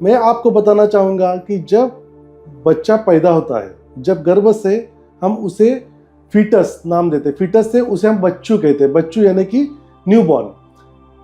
मैं आपको बताना चाहूँगा कि जब बच्चा पैदा होता है, जब गर्भ से हम उसे फीटस नाम देते हैं, फीटस से उसे हम बच्चू कहते हैं, बच्चू यानी कि न्यूबॉर्न।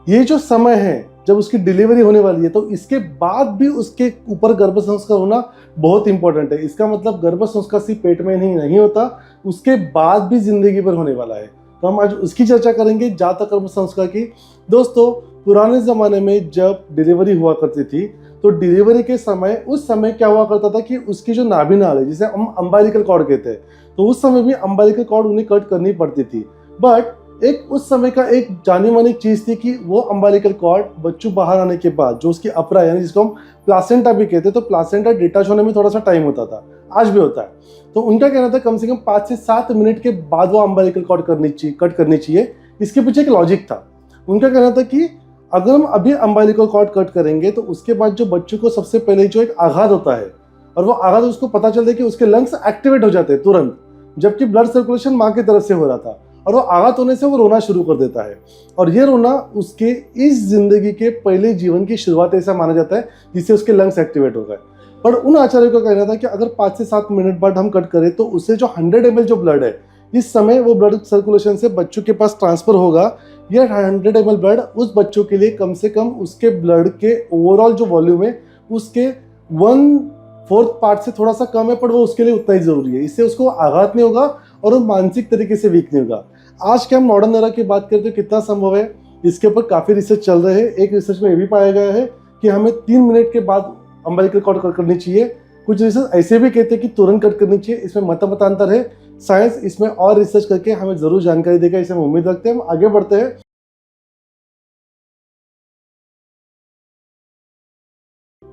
ये जो समय है जब उसकी डिलीवरी होने वाली है, तो इसके बाद भी उसके ऊपर गर्भ संस्कार होना बहुत इंपॉर्टेंट है। इसका मतलब गर्भ संस्कार सिर्फ पेट में नहीं होता, उसके बाद भी जिंदगी भर होने वाला है। तो हम आज उसकी चर्चा करेंगे, जातक गर्भ संस्कार की। दोस्तों, पुराने ज़माने में जब डिलीवरी हुआ करती थी, तो डिलीवरी के समय उस समय क्या हुआ करता था कि उसकी जो नाभि नाल है, जिसे हम अम्बालिकल कॉर्ड कहते हैं, तो उस समय भी अम्बालिकल कॉर्ड उन्हें कट करनी पड़ती थी। बट एक उस समय का एक जानी मानी चीज़ थी कि वो अम्बालिकल कॉर्ड बच्चू बाहर आने के बाद जो उसकी अपरा यानी जिसको हम प्लासेंटा भी कहते हैं, तो प्लासेंटा डिटैच होने में थोड़ा सा टाइम होता था, आज भी होता है। तो उनका कहना था कम से कम 5 से 7 मिनट के बाद वो अम्बालिकल कॉर्ड कट करनी चाहिए। इसके पीछे एक लॉजिक था। उनका कहना था कि अगर हम अभी अम्बालिकल कॉर्ड कट करेंगे तो उसके बाद जो बच्चों को सबसे पहले जो एक आघात होता है, और वो आघात उसको पता चलता है कि उसके लंग्स एक्टिवेट हो जाते हैं तुरंत, जबकि ब्लड सर्कुलेशन माँ की तरफ से हो रहा था, और वो आघात होने से वो रोना शुरू कर देता है। और ये रोना उसके इस जिंदगी के पहले जीवन की शुरुआत ऐसा माना जाता है जिससे उसके लंग्स एक्टिवेट हो गए। पर उन आचार्यों का कहना था कि अगर 5 से 7 मिनट बाद हम कट करें तो उससे जो 100 ml जो ब्लड है, इस समय वो ब्लड सर्कुलेशन से बच्चों के पास ट्रांसफर होगा। यह 100 ml ब्लड उस बच्चों के लिए कम से कम उसके ब्लड के ओवरऑल जो वॉल्यूम है उसके 1/4 पार्ट से थोड़ा सा कम है, पर वो उसके लिए उतना ही जरूरी है। इससे उसको आघात नहीं होगा और वो मानसिक तरीके से वीक नहीं होगा। आज के हम मॉडर्न एरा की बात करते हैं, कितना संभव है, इसके ऊपर काफ़ी रिसर्च चल रहे हैं। एक रिसर्च में ये भी पाया गया है कि हमें 3 मिनट के बाद अम्बालिकल कॉर्ड कट करनी चाहिए। कुछ रिसर्च ऐसे भी कहते हैं कि तुरंत कट करनी चाहिए। इसमें मतांतर है। साइंस इसमें और रिसर्च करके हमें जरूर जानकारी देगा, इसे हम उम्मीद रखते हैं। हम आगे बढ़ते हैं।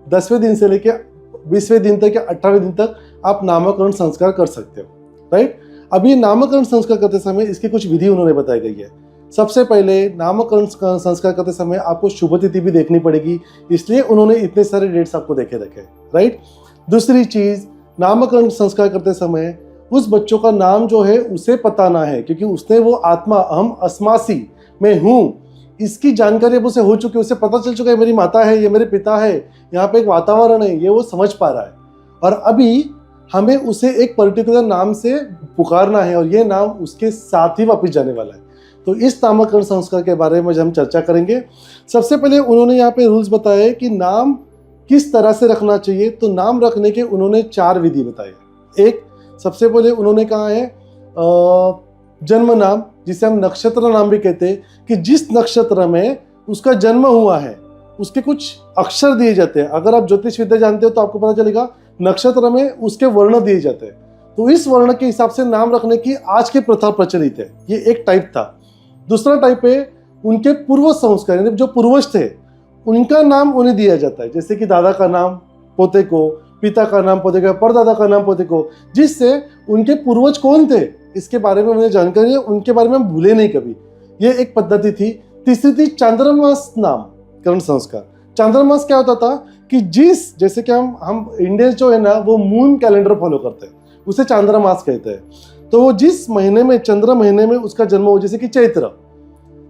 10वें दिन से लेकर 20वें दिन तक या 18वें दिन तक आप नामकरण संस्कार कर सकते हो, राइट। अब ये नामकरण संस्कार करते समय इसकी कुछ विधि उन्होंने बताई गई है। सबसे पहले नामकरण संस्कार करते समय आपको शुभ तिथि भी देखनी पड़ेगी, इसलिए उन्होंने इतने सारे डेट्स आपको देखे रखे, राइट। दूसरी चीज, नामकरण संस्कार करते समय उस बच्चों का नाम जो है उसे पता ना है, क्योंकि उसने वो आत्मा अहम अस्मासी मैं हूँ इसकी जानकारी अब उसे हो चुकी है। उसे पता चल चुका है मेरी माता है, ये मेरे पिता है, यहाँ पे एक वातावरण है, ये वो समझ पा रहा है। और अभी हमें उसे एक पर्टिकुलर नाम से पुकारना है और ये नाम उसके साथ ही वापस जाने वाला है। तो इस नामकरण संस्कार के बारे में हम चर्चा करेंगे। सबसे पहले उन्होंने यहाँ पे रूल्स बताए कि नाम किस तरह से रखना चाहिए। तो नाम रखने के उन्होंने 4 विधि बताए। एक, सबसे पहले उन्होंने कहा है जन्म नाम, जिसे हम नक्षत्र नाम भी कहते हैं, कि जिस नक्षत्र में उसका जन्म हुआ है उसके कुछ अक्षर दिए जाते हैं। अगर आप ज्योतिष विद्या जानते हो तो आपको पता चलेगा नक्षत्र में उसके वर्ण दिए जाते हैं, तो इस वर्ण के हिसाब से नाम रखने की आज की प्रथा प्रचलित है। ये एक टाइप था। दूसरा टाइप है उनके पूर्व संस्कार, यानी जो पूर्वज थे उनका नाम उन्हें दिया जाता है, जैसे कि दादा का नाम पोते को, पिता का नाम पोते को, परदादा का नाम पोते को, जिससे उनके पूर्वज कौन थे इसके बारे में उन्हें जानकारी है, उनके बारे में हम भूले नहीं कभी। ये एक पद्धति थी। तीसरी थी चांद्रमास नामकरण संस्कार। चांद्रमास क्या होता था कि जैसे कि हम इंडियंस जो है ना वो मून कैलेंडर फॉलो करते हैं, उसे चांद्रमास कहते हैं। तो वो जिस महीने में, चंद्र महीने में उसका जन्म हो, जैसे कि चैत्र,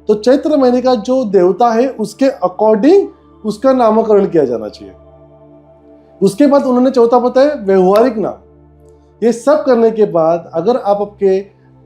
तो चैत्र महीने का जो देवता है उसके अकॉर्डिंग उसका नामकरण किया जाना चाहिए। उसके बाद उन्होंने चौथा बताया व्यवहारिक नाम। ये सब करने के बाद अगर आप आपके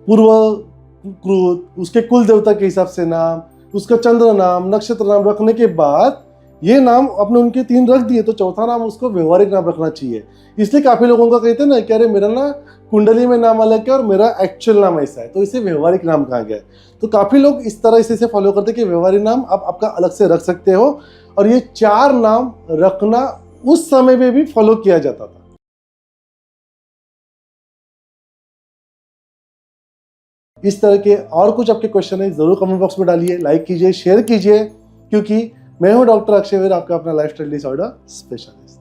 पूर्व उसके कुल देवता के हिसाब से नाम, उसका चंद्र नाम, नक्षत्र नाम रखने के बाद ये नाम अपने उनके 3 रख दिए, तो चौथा नाम उसको व्यवहारिक नाम रखना चाहिए। इसलिए काफी लोगों का कहते हैं ना कि अरे मेरा ना कुंडली में नाम अलग है और मेरा एक्चुअल नाम ऐसा है, तो इसे व्यवहारिक नाम कहा गया है। तो काफी लोग इस तरह से फॉलो करते हैं कि व्यवहारिक नाम आप आपका अलग से रख सकते हो। और ये 4 नाम रखना उस समय में भी फॉलो किया जाता था। इस तरह के और कुछ आपके क्वेश्चन है जरूर कमेंट बॉक्स में डालिए, लाइक कीजिए, शेयर कीजिए, क्योंकि मैं हूं डॉक्टर अक्षय वीर, आपका अपना लाइफस्टाइल डिसऑर्डर स्पेशलिस्ट।